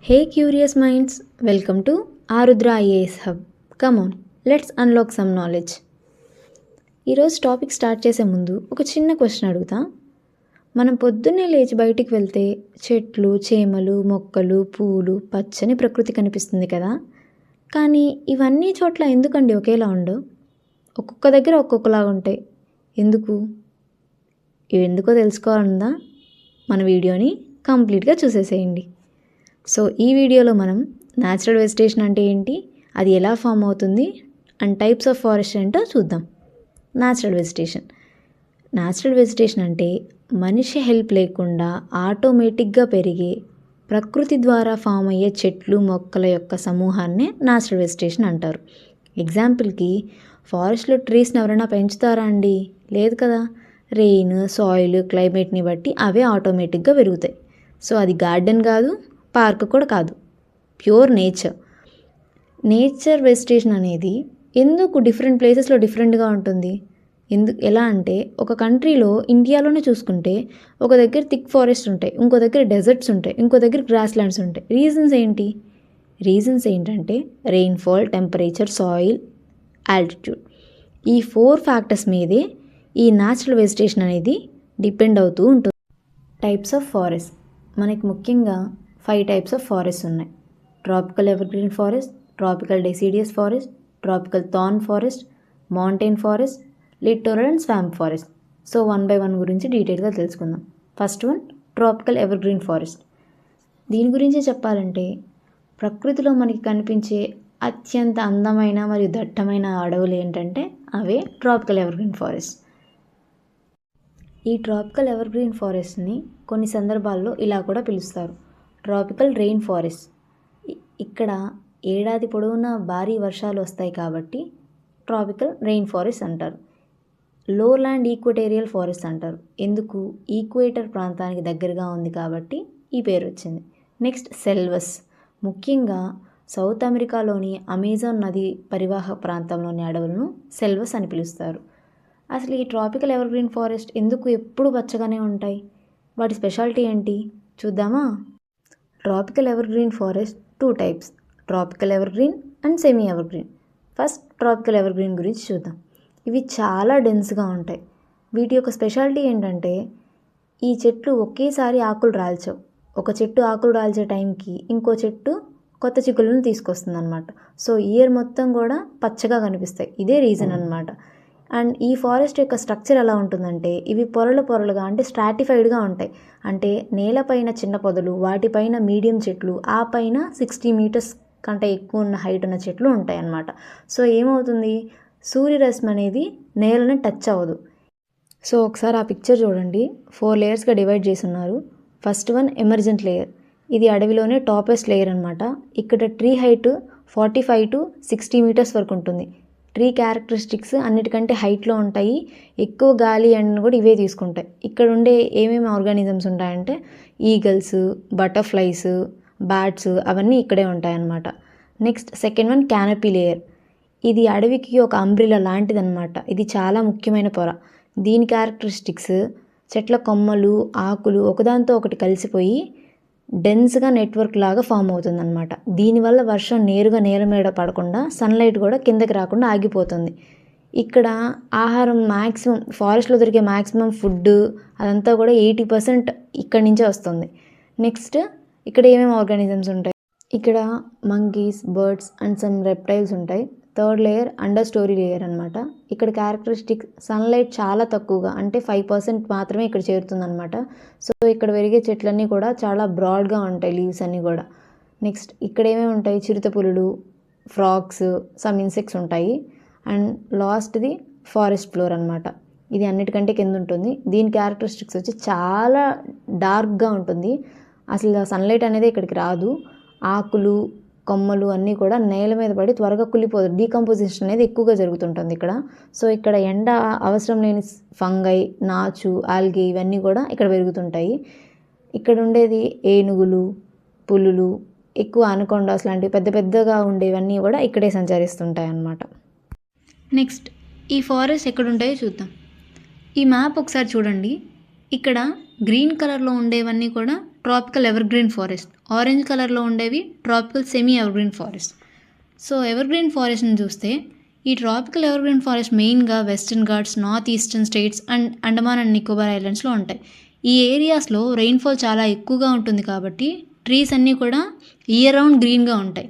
Hey curious minds, welcome to Arudra IAS Hub. Come on, let's unlock some knowledge. ఈరోజు topic start చేసే ముందు ఒక చిన్న question అడుగుతా. మనం పొద్దున్నే లేచి బయటికి వెళ్తే చెట్లు, చేమలు, మొక్కలు, పూలు, పచ్చని ప్రకృతి కనిపిస్తుంది కదా. కానీ ఇవన్నీ చోట్ల ఎందుకండి ఒకేలా ఉండవు? ఒక్కొక్క దగ్గర ఒక్కొక్కలాగా ఉంటాయి. ఎందుకు? ఇవి ఎందుకో తెలుసుకోవాలనుందా? మన వీడియోని కంప్లీట్గా చూసేసేయండి. సో ఈ వీడియోలో మనం న్యాచురల్ వెజిటేషన్ అంటే ఏంటి, అది ఎలా ఫామ్ అవుతుంది అండ్ టైప్స్ ఆఫ్ ఫారెస్ట్ ఏంటో చూద్దాం. న్యాచురల్ వెజిటేషన్ అంటే మనిషి హెల్ప్ లేకుండా ఆటోమేటిక్గా పెరిగే ప్రకృతి ద్వారా ఫామ్ అయ్యే చెట్లు, మొక్కల యొక్క సమూహాన్నే న్యాచురల్ వెజిటేషన్ అంటారు. ఎగ్జాంపుల్కి ఫారెస్ట్లో ట్రీస్ని ఎవరైనా పెంచుతారా అండి? లేదు కదా. రెయిన్, సాయిల్, క్లైమేట్ని బట్టి అవే ఆటోమేటిక్గా పెరుగుతాయి. సో అది గార్డెన్ కాదు, పార్క్ కూడా కాదు, ప్యూర్ నేచర్ వెజిటేషన్ అనేది ఎందుకు డిఫరెంట్ ప్లేసెస్లో డిఫరెంట్గా ఉంటుంది? ఎలా అంటే ఒక కంట్రీలో, ఇండియాలోనే చూసుకుంటే ఒక దగ్గర థిక్ ఫారెస్ట్ ఉంటాయి, ఇంకో దగ్గర డెజర్ట్స్ ఉంటాయి, ఇంకో దగ్గర గ్రాస్ ల్యాండ్స్ ఉంటాయి. రీజన్స్ ఏంటంటే రెయిన్ఫాల్, టెంపరేచర్, సాయిల్, ఆల్టిట్యూడ్. ఈ 4 ఫ్యాక్టర్స్ మీదే ఈ న్యాచురల్ వెజిటేషన్ అనేది డిపెండ్ అవుతూ ఉంటుంది. టైప్స్ ఆఫ్ ఫారెస్ట్ మనకి ముఖ్యంగా 5 టైప్స్ ఆఫ్ ఫారెస్ట్ ఉన్నాయి. Tropical evergreen forest, tropical deciduous forest, tropical thorn forest, mountain forest, littoral and swamp forest. So 1 by 1 గురించి డీటెయిల్గా తెలుసుకుందాం. First one, tropical evergreen forest. దీని గురించి చెప్పాలంటే ప్రకృతిలో మనకి కనిపించే అత్యంత అందమైన మరియు దట్టమైన అడవులు ఏంటంటే అవే ట్రాపికల్ ఎవర్గ్రీన్ ఫారెస్ట్. ఈ ట్రాపికల్ ఎవర్గ్రీన్ ఫారెస్ట్ని కొన్ని సందర్భాల్లో ఇలా కూడా పిలుస్తారు, ట్రాపికల్ రెయిన్ ఫారెస్ట్. ఇక్కడ ఏడాది పొడవునా భారీ వర్షాలు వస్తాయి కాబట్టి ట్రాపికల్ రెయిన్ ఫారెస్ట్ అంటారు. లో ల్యాండ్ ఈక్వటేరియల్ ఫారెస్ట్ అంటారు. ఎందుకు? ఈక్వేటర్ ప్రాంతానికి దగ్గరగా ఉంది కాబట్టి ఈ పేరు వచ్చింది. నెక్స్ట్ సెల్వస్. ముఖ్యంగా సౌత్ అమెరికాలోని అమెజాన్ నది పరివాహ ప్రాంతంలోని అడవులను సెల్వస్ అని పిలుస్తారు. అసలు ఈ ట్రాపికల్ ఎవర్గ్రీన్ ఫారెస్ట్ ఎందుకు ఎప్పుడు పచ్చగానే ఉంటాయి? వాటి స్పెషాలిటీ ఏంటి చూద్దామా? Tropical evergreen forest 2 types, tropical evergreen and semi evergreen. First tropical evergreen గురించి చూద్దాం. ఇవి చాలా డెన్స్గా ఉంటాయి. వీటి యొక్క స్పెషాలిటీ ఏంటంటే ఈ చెట్లు ఒకేసారి ఆకులు రాల్చవు. ఒక చెట్టు ఆకులు రాల్చే టైంకి ఇంకో చెట్టు కొత్త చిగుళ్ళను తీసుకొస్తుంది అనమాట. సో ఇయర్ మొత్తం కూడా పచ్చగా కనిపిస్తాయి. ఇదే రీజన్ అనమాట. అండ్ ఈ ఫారెస్ట్ యొక్క స్ట్రక్చర్ ఎలా ఉంటుందంటే ఇవి పొరలుగా అంటే స్ట్రాటిఫైడ్గా ఉంటాయి. అంటే నేలపైన చిన్న పొదలు, వాటిపైన మీడియం చెట్లు, ఆ పైన 60 meters కంటే ఎక్కువ ఉన్న హైట్ ఉన్న చెట్లు ఉంటాయి అన్నమాట. సో ఏమవుతుంది, సూర్యరశ్మి అనేది నేలని టచ్ అవ్వదు. సో ఒకసారి ఆ పిక్చర్ చూడండి, 4 లేయర్స్గా డివైడ్ చేసి ఉన్నారు. First one emergent layer. ఇది అడవిలోనే టాపెస్ట్ లేయర్ అనమాట. ఇక్కడ ట్రీ హైట్ 45 to 60 meters వరకు ఉంటుంది. ట్రీ క్యారెక్టరిస్టిక్స్ అన్నిటికంటే హైట్లో ఉంటాయి. ఎక్కువ గాలి ఎండను కూడా ఇవే తీసుకుంటాయి. ఇక్కడ ఉండే ఏమేమి ఆర్గానిజమ్స్ ఉంటాయంటే ఈగల్స్, బటర్ఫ్లైస్, బ్యాట్స్ అవన్నీ ఇక్కడే ఉంటాయన్నమాట. Next second one canopy layer. ఇది అడవికి ఒక అంబ్రిలా లాంటిదన్నమాట. ఇది చాలా ముఖ్యమైన పొర. దీని క్యారెక్టరిస్టిక్స్ చెట్ల కొమ్మలు, ఆకులు ఒకదాంతో ఒకటి కలిసిపోయి డెన్స్గా నెట్వర్క్ లాగా ఫామ్ అవుతుందన్నమాట. దీనివల్ల వర్షం నేరుగా నేల మీద పడకుండా సన్లైట్ కూడా కిందకి రాకుండా ఆగిపోతుంది. ఇక్కడ ఆహారం మ్యాక్సిమం ఫారెస్ట్లో దొరికే మ్యాక్సిమం ఫుడ్ అదంతా కూడా 80% ఇక్కడి నుంచే వస్తుంది. నెక్స్ట్ ఇక్కడ ఏమేమి ఆర్గానిజమ్స్ ఉంటాయి? ఇక్కడ monkeys, birds and some reptiles ఉంటాయి. Third layer understorey layer అనమాట. ఇక్కడ క్యారెక్టరిస్టిక్స్ సన్లైట్ చాలా తక్కువగా అంటే 5% మాత్రమే ఇక్కడ చేరుతుందనమాట. సో ఇక్కడ పెరిగే చెట్లన్నీ కూడా చాలా బ్రాడ్గా ఉంటాయి, లీవ్స్ అన్నీ కూడా. నెక్స్ట్ ఇక్కడ ఏమేమి ఉంటాయి? చిరుత పులులు, ఫ్రాగ్స్, సమ్ ఇన్సెక్ట్స్ ఉంటాయి. అండ్ లాస్ట్ది ఫారెస్ట్ ఫ్లోర్ అనమాట. ఇది అన్నిటికంటే కింద ఉంటుంది. దీని క్యారెక్టరిస్టిక్స్ వచ్చి చాలా డార్క్గా ఉంటుంది. అసలు సన్లైట్ అనేది ఇక్కడికి రాదు. ఆకులు, కొమ్మలు అన్నీ కూడా నేల మీద పడి త్వరగా కుళ్ళిపోదు. డీకంపోజిషన్ అనేది ఎక్కువగా జరుగుతుంటుంది ఇక్కడ. సో ఇక్కడ ఎండ అవసరం లేని ఫంగై, నాచు, ఆల్గే ఇవన్నీ కూడా ఇక్కడ పెరుగుతుంటాయి. ఇక్కడ ఉండేది ఏనుగులు, పులులు, ఎక్కువ అనకొండాస్ లాంటివి పెద్ద పెద్దగా ఉండేవన్నీ కూడా ఇక్కడే సంచరిస్తుంటాయి అన్నమాట. నెక్స్ట్ ఈ ఫారెస్ట్ ఎక్కడ ఉంటాయో చూద్దాం. ఈ మ్యాప్ ఒకసారి చూడండి. ఇక్కడ గ్రీన్ కలర్లో ఉండేవన్నీ కూడా ట్రాపికల్ ఎవర్గ్రీన్ ఫారెస్ట్, ఆరెంజ్ కలర్లో ఉండేవి tropical semi evergreen forest. So evergreen ఫారెస్ట్ని చూస్తే ఈ ట్రాపికల్ ఎవర్గ్రీన్ ఫారెస్ట్ మెయిన్గా Western Ghats, north eastern states and Andaman and Nicobar ఐలాండ్స్లో ఉంటాయి. ఈ ఏరియాస్లో రెయిన్ఫాల్ చాలా ఎక్కువగా ఉంటుంది కాబట్టి ట్రీస్ అన్నీ కూడా ఇయర్ రౌండ్ గ్రీన్గా ఉంటాయి.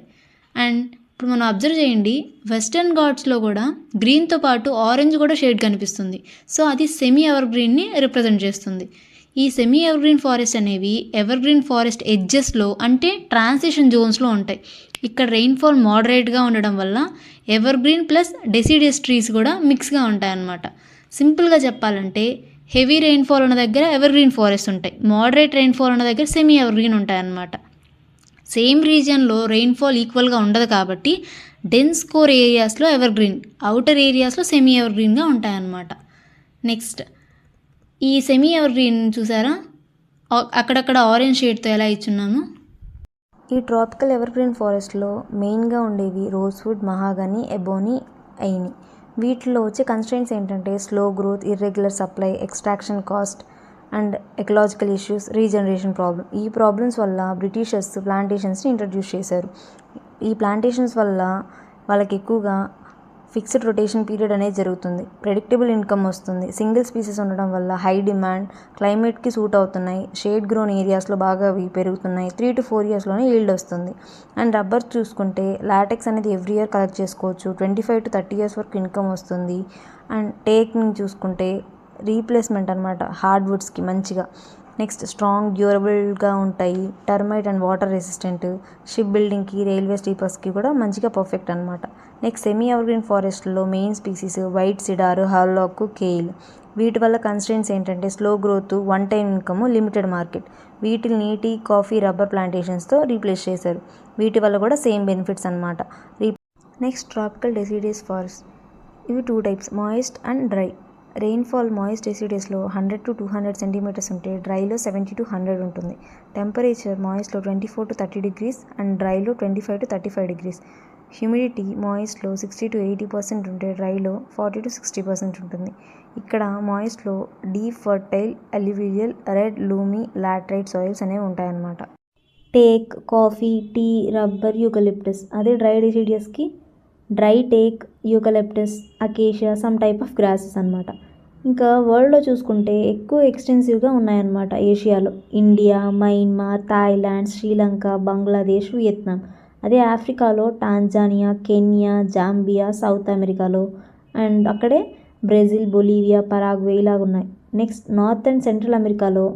అండ్ ఇప్పుడు మనం అబ్జర్వ్ చేయండి, వెస్టర్న్ ఘాట్స్లో కూడా గ్రీన్తో పాటు ఆరెంజ్ కూడా షేడ్ కనిపిస్తుంది. సో అది సెమీ ఎవర్గ్రీన్ని రిప్రజెంట్ చేస్తుంది. ఈ సెమీ ఎవర్గ్రీన్ ఫారెస్ట్ అనేవి ఎవర్గ్రీన్ ఫారెస్ట్ ఎడ్జెస్లో అంటే ట్రాన్సిషన్ జోన్స్లో ఉంటాయి. ఇక్కడ రెయిన్ఫాల్ మోడరేట్గా ఉండడం వల్ల ఎవర్గ్రీన్ ప్లస్ డెసిడియస్ ట్రీస్ కూడా మిక్స్గా ఉంటాయన్నమాట. సింపుల్గా చెప్పాలంటే హెవీ రెయిన్ఫాల్ ఉన్న దగ్గర ఎవర్గ్రీన్ ఫారెస్ట్ ఉంటాయి, మోడరేట్ రెయిన్ఫాల్ ఉన్న దగ్గర సెమీ ఎవర్గ్రీన్ ఉంటాయన్నమాట. సేమ్ రీజియన్లో రెయిన్ఫాల్ ఈక్వల్గా ఉండదు కాబట్టి డెన్స్ కోర్ ఏరియాస్లో ఎవర్గ్రీన్, అవుటర్ ఏరియాస్లో సెమీ ఎవర్గ్రీన్గా ఉంటాయన్నమాట. నెక్స్ట్ ఈ సెమీ ఎవర్గ్రీన్ చూసారా, అక్కడక్కడ ఆరెంజ్ షేడ్తో ఎలా ఇచ్చున్నాము. ఈ ట్రాపికల్ ఎవర్గ్రీన్ ఫారెస్ట్లో మెయిన్గా ఉండేవి రోజ్వుడ్, మహాగనీ, ఎబోనీ, ఐని. వీటిలో వచ్చే కన్స్ట్రెయింట్స్ ఏంటంటే slow growth, irregular supply, extraction cost and ecological issues, regeneration problem. ఈ ప్రాబ్లమ్స్ వల్ల బ్రిటిషర్స్ ప్లాంటేషన్స్ని ఇంట్రడ్యూస్ చేశారు. ఈ ప్లాంటేషన్స్ వల్ల వాళ్ళకి ఎక్కువగా ఫిక్స్డ్ రొటేషన్ పీరియడ్ అనేది జరుగుతుంది, ప్రెడిక్టబుల్ ఇన్కమ్ వస్తుంది. సింగిల్ స్పీసెస్ ఉండడం వల్ల హై డిమాండ్, క్లైమేట్కి సూట్ అవుతున్నాయి, షేడ్ గ్రోన్ ఏరియాస్లో బాగా అవి పెరుగుతున్నాయి. 3 to 4 ఇయర్స్లోనే ఈల్డ్ వస్తుంది. అండ్ రబ్బర్ చూసుకుంటే లాటెక్స్ అనేది ఎవ్రీ ఇయర్ కలెక్ట్ చేసుకోవచ్చు, 25 to 30 ఇయర్స్ వరకు ఇన్కమ్ వస్తుంది. అండ్ టేక్ని చూసుకుంటే రీప్లేస్మెంట్ అనమాట హార్డ్వుడ్స్కి మంచిగా. నెక్స్ట్ స్ట్రాంగ్, డ్యూరబుల్గా ఉంటాయి, termite and water resistant, ship బిల్డింగ్కి, రైల్వే స్లీపర్స్కి కూడా మంచిగా పర్ఫెక్ట్ అనమాట. నెక్స్ట్ సెమీ ఎవర్గ్రీన్ ఫారెస్ట్లో main species white cedar, hollock, kail. వీటి వల్ల కన్స్ట్రెయింట్స్ ఏంటంటే slow growth, one time income, limited market. వీటిని టీ, కాఫీ, రబ్బర్ ప్లాంటేషన్స్తో రీప్లేస్ చేశారు. వీటి వల్ల కూడా సేమ్ బెనిఫిట్స్ అనమాట. Next tropical deciduous forest. ఇవి 2 types, moist and dry. Rainfall moist డెసిడియస్లో 100 to 200 సెంటీమీటర్స్ ఉంటే డ్రైలో 70 to 100 ఉంటుంది. టెంపరేచర్ మాయిస్ట్లో 24 to 30 degrees అండ్ డ్రైలో 25 to 35 degrees. హ్యూమిడిటీ మాయిస్ట్లో 60 to 80% ఉంటే డ్రైలో 40 to 60% ఉంటుంది. ఇక్కడ మాయిస్ట్లో deep fertile, alluvial, red, loamy, laterite soils అనేవి ఉంటాయన్నమాట. Teak, coffee, tea, rubber, eucalyptus. అదే డ్రై డెసిడియస్కి dry teak, eucalyptus, acacia, some type of grasses అనమాట. ఇంకా వరల్డ్లో చూసుకుంటే ఎక్కువ ఎక్స్టెన్సివ్గా ఉన్నాయన్నమాట. ఏషియాలో India, Myanmar, Thailand, Sri Lanka, Bangladesh, Vietnam. అదే ఆఫ్రికాలో టాంజానియా, కెన్యా, జాంబియా, సౌత్ అమెరికాలో అండ్ అక్కడే బ్రెజిల్, బొలీవియా, పరాగ్వే ఇలాగ ఉన్నాయి. నెక్స్ట్ నార్త్ అండ్ సెంట్రల్ అమెరికాలో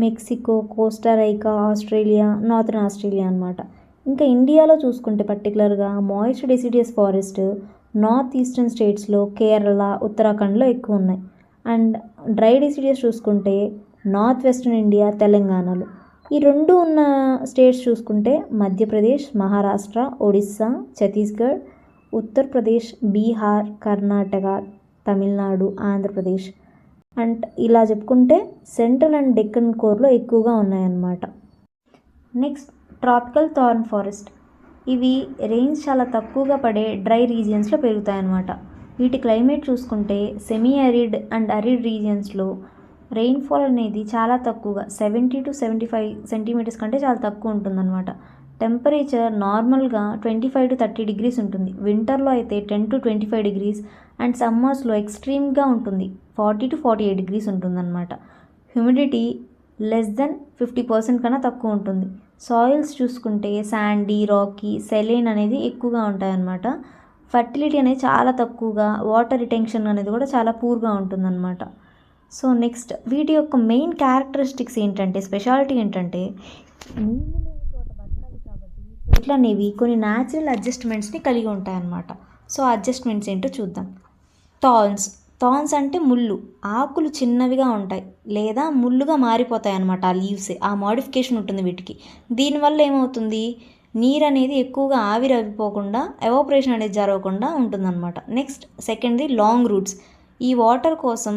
Mexico, Costa Rica, Australia, northern Australia అనమాట. ఇంకా ఇండియాలో చూసుకుంటే పర్టికులర్గా moist deciduous forest north eastern స్టేట్స్లో కేరళ, ఉత్తరాఖండ్లో ఎక్కువ ఉన్నాయి. అండ్ డ్రై డెసిడియస్ చూసుకుంటే నార్త్ వెస్టర్న్ ఇండియా, తెలంగాణలో. ఈ రెండు ఉన్న స్టేట్స్ చూసుకుంటే మధ్యప్రదేశ్, మహారాష్ట్ర, ఒడిస్సా, ఛత్తీస్గఢ్, ఉత్తరప్రదేశ్, బీహార్, కర్ణాటక, తమిళనాడు, ఆంధ్రప్రదేశ్. అండ్ ఇలా చెప్పుకుంటే సెంట్రల్ అండ్ డెక్కన్ కోర్లో ఎక్కువగా ఉన్నాయన్నమాట. Next tropical thorn forest. ఇవి రెయిన్స్ చాలా తక్కువగా పడే డ్రై రీజియన్స్లో పెరుగుతాయన్నమాట. వీటి క్లైమేట్ చూసుకుంటే సెమీ అరిడ్ అండ్ అరిడ్ రీజియన్స్లో రెయిన్ఫాల్ అనేది చాలా తక్కువగా 70 to 75 సెంటీమీటర్స్ కంటే చాలా తక్కువ ఉంటుందన్నమాట. టెంపరేచర్ నార్మల్గా 25 to 30 degrees ఉంటుంది. వింటర్లో అయితే 10 to 25 degrees అండ్ సమ్మర్స్లో ఎక్స్ట్రీమ్గా ఉంటుంది, 40 to 48 degrees ఉంటుందన్నమాట. హ్యూమిడిటీ లెస్ దెన్ 50% కన్నా తక్కువ ఉంటుంది. సాయిల్స్ చూసుకుంటే శాండీ, రాకీ, సెలైన్ అనేది ఎక్కువగా ఉంటాయన్నమాట. ఫర్టిలిటీ అనేది చాలా తక్కువగా, వాటర్ రిటెన్షన్ అనేది కూడా చాలా పూర్గా ఉంటుందన్నమాట. సో నెక్స్ట్ వీటి యొక్క మెయిన్ క్యారెక్టరిస్టిక్స్ ఏంటంటే, స్పెషాలిటీ ఏంటంటే నీళ్ళు లేని చోట బతకాలి కాబట్టి చెట్లు అనేవి కొన్ని న్యాచురల్ అడ్జస్ట్మెంట్స్ని కలిగి ఉంటాయన్నమాట. సో అడ్జస్ట్మెంట్స్ ఏంటో చూద్దాం. థార్న్స్ అంటే ముళ్ళు, ఆకులు చిన్నవిగా ఉంటాయి లేదా ముళ్ళుగా మారిపోతాయి అన్నమాట. ఆ లీవ్సే, ఆ మోడిఫికేషన్ ఉంటుంది వీటికి. దీనివల్ల ఏమవుతుంది, నీరు అనేది ఎక్కువగా ఆవిరైపోకుండా, ఎవాపరేషన్ అనేది జరగకుండా ఉంటుందన్నమాట. నెక్స్ట్ సెకండ్ది లాంగ్ రూట్స్. ఈ వాటర్ కోసం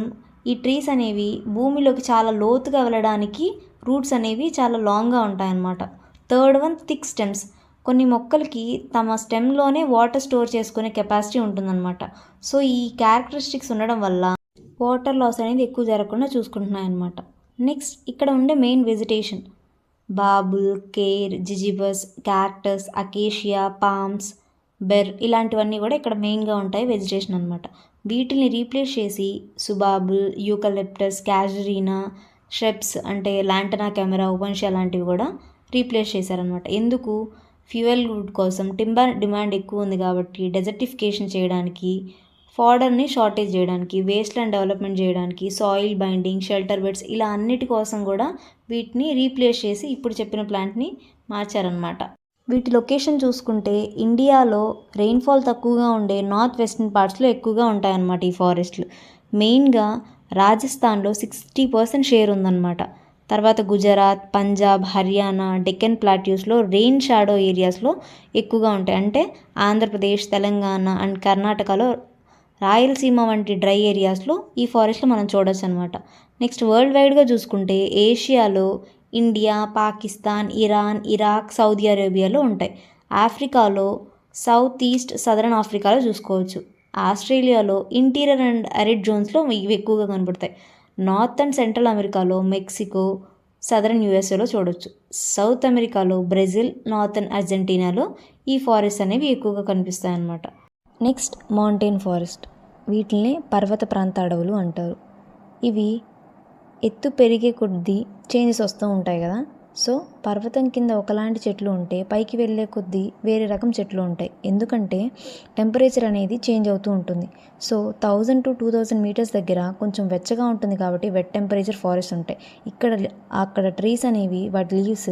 ఈ ట్రీస్ అనేవి భూమిలోకి చాలా లోతుగా వెళ్ళడానికి రూట్స్ అనేవి చాలా లాంగ్గా ఉంటాయన్నమాట. Third one thick stems. కొన్ని మొక్కలకి తమ స్టెమ్లోనే వాటర్ స్టోర్ చేసుకునే కెపాసిటీ ఉంటుందన్నమాట. సో ఈ క్యారెక్టరిస్టిక్స్ ఉండడం వల్ల వాటర్ లాస్ అనేది ఎక్కువ జరగకుండా చూసుకుంటున్నాయి అన్నమాట. నెక్స్ట్ ఇక్కడ ఉండే main vegetation. Babul, ker, ziziphus, cactus, acacia, palms, ber ఇలాంటివన్నీ కూడా ఇక్కడ మెయిన్గా ఉంటాయి వెజిటేషన్ అనమాట. వీటిని రీప్లేస్ చేసి సుబాబుల్, యూకలిప్టస్, క్యాజరీనా, షెప్స్ అంటే లాంటనా కెమెరా, ఉపన్షియా లాంటివి కూడా రీప్లేస్ చేశారనమాట. ఎందుకు? ఫ్యూయల్ వుడ్ కోసం టింబర్ డిమాండ్ ఎక్కువ ఉంది కాబట్టి డెజర్టిఫికేషన్ చేయడానికి, ఫాడర్ని షార్టేజ్ చేయడానికి, వేస్ట్ ల్యాండ్ డెవలప్మెంట్ చేయడానికి, సాయిల్ బైండింగ్, షెల్టర్ బెడ్స్ ఇలా అన్నిటి కోసం కూడా వీటిని రీప్లేస్ చేసి ఇప్పుడు చెప్పిన ప్లాంట్ని మార్చారనమాట. వీటి లొకేషన్ చూసుకుంటే ఇండియాలో రెయిన్ఫాల్ తక్కువగా ఉండే నార్త్ వెస్టర్న్ పార్ట్స్లో ఎక్కువగా ఉంటాయన్నమాట ఈ ఫారెస్ట్లు. మెయిన్గా రాజస్థాన్లో 60% షేర్ ఉందన్నమాట. తర్వాత గుజరాత్, పంజాబ్, హర్యానా, డెక్కన్ ప్లాట్యూస్లో రెయిన్ షాడో ఏరియాస్లో ఎక్కువగా ఉంటాయి. అంటే ఆంధ్రప్రదేశ్, తెలంగాణ అండ్ కర్ణాటకలో రాయలసీమ వంటి డ్రై ఏరియాస్లో ఈ ఫారెస్ట్లు మనం చూడొచ్చు అనమాట. నెక్స్ట్ వరల్డ్ వైడ్గా చూసుకుంటే ఏషియాలో India, Pakistan, Iran, Iraq, Saudi అరేబియాలో ఉంటాయి. ఆఫ్రికాలో సౌత్ ఈస్ట్, సదరన్ ఆఫ్రికాలో చూసుకోవచ్చు. ఆస్ట్రేలియాలో ఇంటీరియర్ అండ్ అరిడ్ జోన్స్లో ఇవి ఎక్కువగా కనబడతాయి. నార్త్ అండ్ సెంట్రల్ అమెరికాలో మెక్సికో, సదరన్ యూఎస్ఏలో చూడొచ్చు. సౌత్ అమెరికాలో బ్రెజిల్, నార్థన్ అర్జెంటీనాలో ఈ ఫారెస్ట్ అనేవి ఎక్కువగా కనిపిస్తాయి అన్నమాట. Next mountain forest. వీటిని పర్వత ప్రాంత అడవులు అంటారు. ఇవి ఎత్తు పెరిగే కొద్దీ చేంజెస్ వస్తూ ఉంటాయి కదా. సో పర్వతం కింద ఒకలాంటి చెట్లు ఉంటే పైకి వెళ్ళే కొద్దీ వేరే రకం చెట్లు ఉంటాయి. ఎందుకంటే టెంపరేచర్ అనేది చేంజ్ అవుతూ ఉంటుంది. సో 1000 to 2000 మీటర్స్ దగ్గర కొంచెం వెచ్చగా ఉంటుంది కాబట్టి వెట్ టెంపరేచర్ ఫారెస్ట్ ఉంటాయి. అక్కడ ట్రీస్ అనేవి వాటి లీవ్స్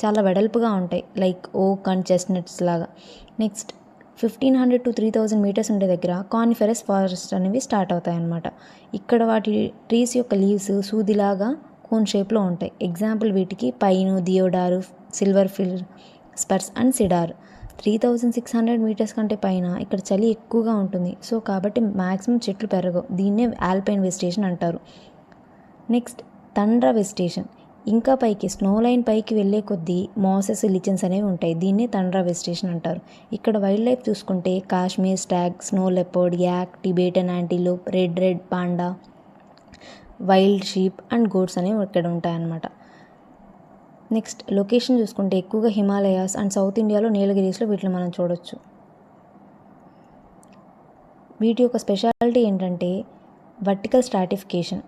చాలా వెడల్పుగా ఉంటాయి, లైక్ ఓక్ అండ్ చెస్ట్నట్స్ లాగా. నెక్స్ట్ 1500 to 3000 మీటర్స్ ఉండే దగ్గర కానిఫెరస్ ఫారెస్ట్ అనేవి స్టార్ట్ అవుతాయి అన్నమాట. ఇక్కడ వాటి ట్రీస్ యొక్క లీవ్స్ సూదిలాగా కోన్ షేప్లో ఉంటాయి. ఎగ్జాంపుల్ వీటికి pine, deodar, silver fir, spruce and cedar. 3600 metres కంటే పైన ఇక్కడ చలి ఎక్కువగా ఉంటుంది. సో కాబట్టి మ్యాక్సిమం చెట్లు పెరగవు. దీన్నే ఆల్పైన్ వెజిటేషన్ అంటారు. Next tundra vegetation. ఇంకా పైకి స్నో లైన్ పైకి వెళ్ళే కొద్దీ మాసెస్, లిచెన్స్ అనేవి ఉంటాయి. దీన్నే తండ్రా వెజిటేషన్ అంటారు. ఇక్కడ వైల్డ్ లైఫ్ చూసుకుంటే Kashmir stag, snow leopard, yak, Tibetan antelope, red panda, wild sheep and goats అనేవి ఇక్కడ ఉంటాయన్నమాట. నెక్స్ట్ లొకేషన్ చూసుకుంటే ఎక్కువగా హిమాలయాస్ అండ్ సౌత్ ఇండియాలో నీలగిరీస్లో వీటిని మనం చూడొచ్చు. వీటి యొక్క స్పెషాలిటీ ఏంటంటే వర్టికల్ స్ట్రాటిఫికేషన్.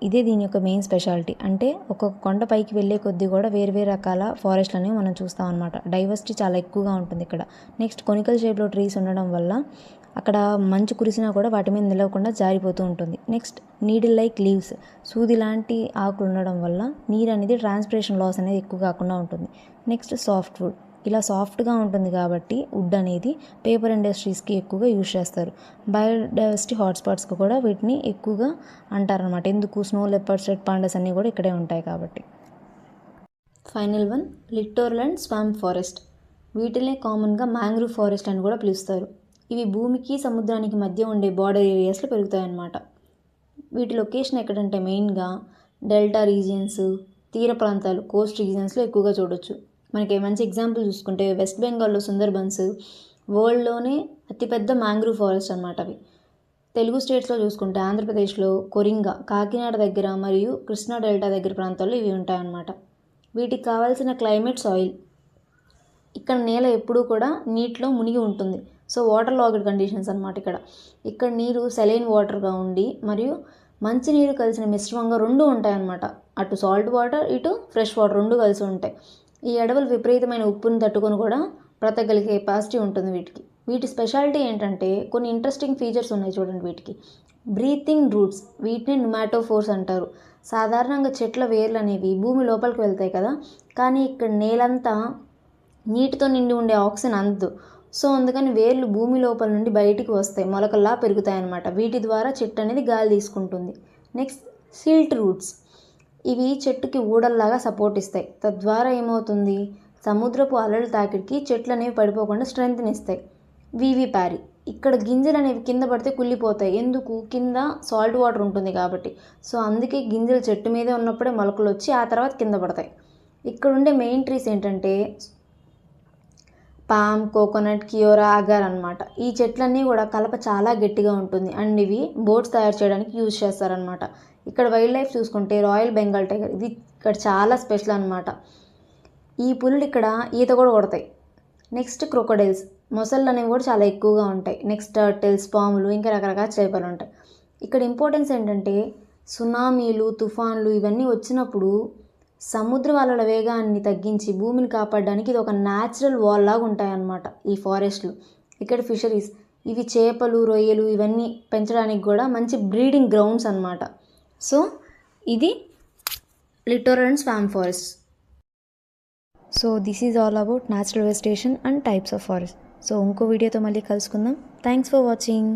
ఇదే దీని యొక్క మెయిన్ స్పెషాలిటీ. అంటే ఒక్కొక్క కొండ పైకి వెళ్ళే కొద్దీ కూడా వేరు రకాల ఫారెస్ట్లు అనేవి మనం చూస్తాం అనమాట. డైవర్సిటీ చాలా ఎక్కువగా ఉంటుంది ఇక్కడ. నెక్స్ట్ కొనికల్ షేప్లో ట్రీస్ ఉండడం వల్ల అక్కడ మంచు కురిసినా కూడా వాటి మీద నిలవకుండా జారిపోతూ ఉంటుంది. నెక్స్ట్ నీడిల్ లైక్ లీవ్స్, సూది లాంటి ఆకులు ఉండడం వల్ల నీరు అనేది ట్రాన్స్పిరేషన్ లాస్ అనేది ఎక్కువ కాకుండా ఉంటుంది. Next soft wood. ఇలా సాఫ్ట్గా ఉంటుంది కాబట్టి వుడ్ అనేది పేపర్ ఇండస్ట్రీస్కి ఎక్కువగా యూజ్ చేస్తారు. బయోడైవర్సిటీ హాట్స్పాట్స్కి కూడా వీటిని ఎక్కువగా అంటారనమాట. ఎందుకు? స్నో లెపర్డ్స్, రెడ్ పాండాస్ అన్నీ కూడా ఇక్కడే ఉంటాయి కాబట్టి. Final one littoral and swamp forest. వీటినే కామన్గా మ్యాంగ్రూవ్ ఫారెస్ట్ అని కూడా పిలుస్తారు. ఇవి భూమికి సముద్రానికి మధ్య ఉండే బార్డర్ ఏరియాస్లో పెరుగుతాయన్నమాట. వీటి లొకేషన్ ఎక్కడంటే మెయిన్గా డెల్టా రీజియన్స్, తీర ప్రాంతాలు, కోస్ట్ రీజియన్స్లో ఎక్కువగా చూడొచ్చు. మనకి మంచి ఎగ్జాంపుల్ చూసుకుంటే వెస్ట్ బెంగాల్లో సుందర్బన్స్ వరల్డ్లోనే అతిపెద్ద మ్యాంగ్రూవ్ ఫారెస్ట్ అనమాట. అవి తెలుగు స్టేట్స్లో చూసుకుంటే ఆంధ్రప్రదేశ్లో కొరింగ, కాకినాడ దగ్గర మరియు కృష్ణా డెల్టా దగ్గర ప్రాంతాల్లో ఇవి ఉంటాయన్నమాట. వీటికి కావాల్సిన క్లైమేట్, సాయిల్. ఇక్కడ నేల ఎప్పుడూ కూడా నీటిలో మునిగి ఉంటుంది. సో వాటర్ లాగ్డ్ కండిషన్స్ అనమాట. ఇక్కడ నీరు సెలైన్ వాటర్గా ఉండి మరియు మంచినీరు కలిసిన మిశ్రమంగా రెండు ఉంటాయన్నమాట. అటు సాల్ట్ వాటర్, ఇటు ఫ్రెష్ వాటర్ రెండు కలిసి ఉంటాయి. ఈ అడవులు విపరీతమైన ఉప్పుని తట్టుకొని కూడా బ్రతకగలిగే కెపాసిటీ ఉంటుంది వీటికి. వీటి స్పెషాలిటీ ఏంటంటే కొన్ని ఇంట్రెస్టింగ్ ఫీచర్స్ ఉన్నాయి చూడండి వీటికి. బ్రీతింగ్ రూట్స్, వీటిని న్యూమాటోఫోర్స్ అంటారు. సాధారణంగా చెట్ల వేర్లు అనేవి భూమి లోపలికి వెళ్తాయి కదా, కానీ ఇక్కడ నేలంతా నీటితో నిండి ఉండే ఆక్సిజన్ అందదు. సో అందుకని వేర్లు భూమి లోపల నుండి బయటికి వస్తాయి, మొలకల్లా పెరుగుతాయి అన్నమాట. వీటి ద్వారా చెట్టు అనేది గాలి తీసుకుంటుంది. Next silt roots. ఇవి చెట్టుకి ఊడల్లాగా సపోర్ట్ ఇస్తాయి. తద్వారా ఏమవుతుంది? సముద్రపు అలల తాకిడికి చెట్లు అనేవి పడిపోకుండా స్ట్రెంగ్త్ని ఇస్తాయి. వివి ప్యారీ. ఇక్కడ గింజలు అనేవి కింద పడితే కుళ్ళిపోతాయి. ఎందుకు? కింద సాల్ట్ వాటర్ ఉంటుంది కాబట్టి. సో అందుకే గింజలు చెట్టు మీదే ఉన్నప్పుడే మొలకలు వచ్చి ఆ తర్వాత కింద పడతాయి. ఇక్కడ ఉండే మెయిన్ ట్రీస్ ఏంటంటే పామ్, కోకోనట్, కియోరా, అగార్ అనమాట. ఈ చెట్లన్నీ కూడా కలప చాలా గట్టిగా ఉంటుంది అండ్ ఇవి బోట్స్ తయారు చేయడానికి యూజ్ చేస్తారనమాట. ఇక్కడ వైల్డ్ లైఫ్ చూసుకుంటే రాయల్ బెంగాల్ టైగర్, ఇది ఇక్కడ చాలా స్పెషల్ అనమాట. ఈ పులులు ఇక్కడ ఈత కూడా కొడతాయి. నెక్స్ట్ క్రొకోడైల్స్, మొసళ్ళు అనేవి కూడా చాలా ఎక్కువగా ఉంటాయి. నెక్స్ట్ టర్టిల్స్, పాములు, ఇంకా రకరకాల చేపలు ఉంటాయి. ఇక్కడ ఇంపార్టెన్స్ ఏంటంటే సునామీలు, తుఫాన్లు ఇవన్నీ వచ్చినప్పుడు సముద్ర అలల వేగాన్ని తగ్గించి భూమిని కాపాడడానికి ఇది ఒక న్యాచురల్ వాల్ లాగా ఉంటాయన్నమాట ఈ ఫారెస్ట్లు. ఇక్కడ ఫిషరీస్, ఇవి చేపలు, రొయ్యలు ఇవన్నీ పెంచడానికి కూడా మంచి బ్రీడింగ్ గ్రౌండ్స్ అన్నమాట. సో ఇది littoral and swarm forest. So this is all about natural vegetation and types of forest. So ఇంకో వీడియోతో మళ్ళీ కలుసుకుందాం. Thanks for watching.